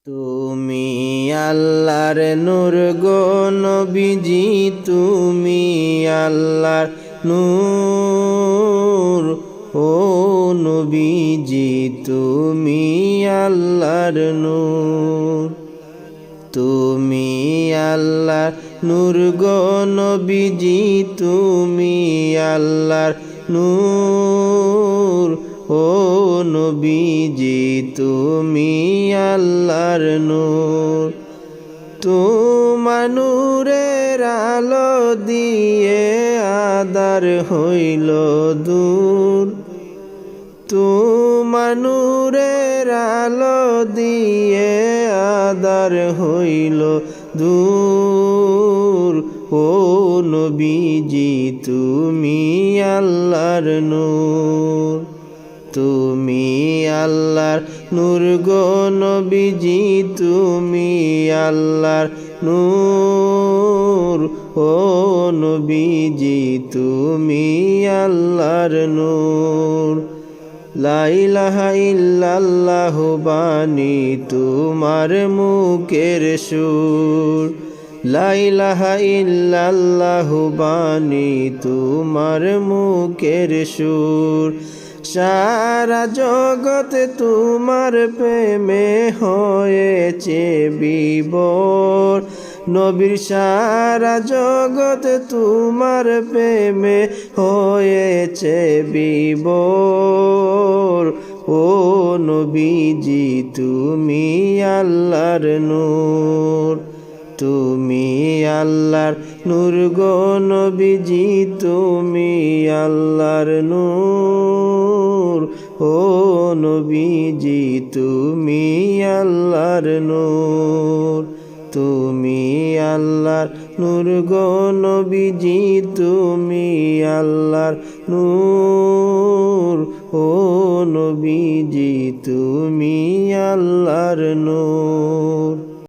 তুমি আল্লাহর নূর গো নবীজি, তুমি আল্লাহর নূর। ও নবীজি তুমি আল্লাহর নূর। তুমি আল্লাহর নূর গো নবীজি, তুমি আল্লাহর নূর। ও নবীজি তুমি আল্লাহর নূর। তোমার নূরের আলো দিয়ে আঁধার হইল দূর। তোমার নূরের আলো দিয়ে আঁধার হইল দূর। ও নবীজি তুমি আল্লাহর নূর। তুমি আল্লাহর নূর গো নবীজি, তুমি আল্লাহর নূর। ও নবীজি তুমি আল্লাহর নূর। লা ইলাহা ইল্লাল্লাহু বাণী তোমার মুখের সুর। লা ইলাহা ইল্লাল্লাহু বাণী তোমার মুখের সুর। সারা জগৎ তোমার প্রেমে হয়েছে বিভোর। নবীর সারা জগৎ তোমার প্রেমে হয়েছে বিভোর। ও নবীজি তুমি আল্লাহর নূর। তুমি আল্লাহর নূর গো নবীজি, তুমি আল্লাহর নূর। ও নবীজি তুমি আল্লাহর নূর। তুমি আল্লাহর নূর গো নবীজি, তুমি আল্লাহর নূর। ও নবীজি তুমি আল্লাহর নূর।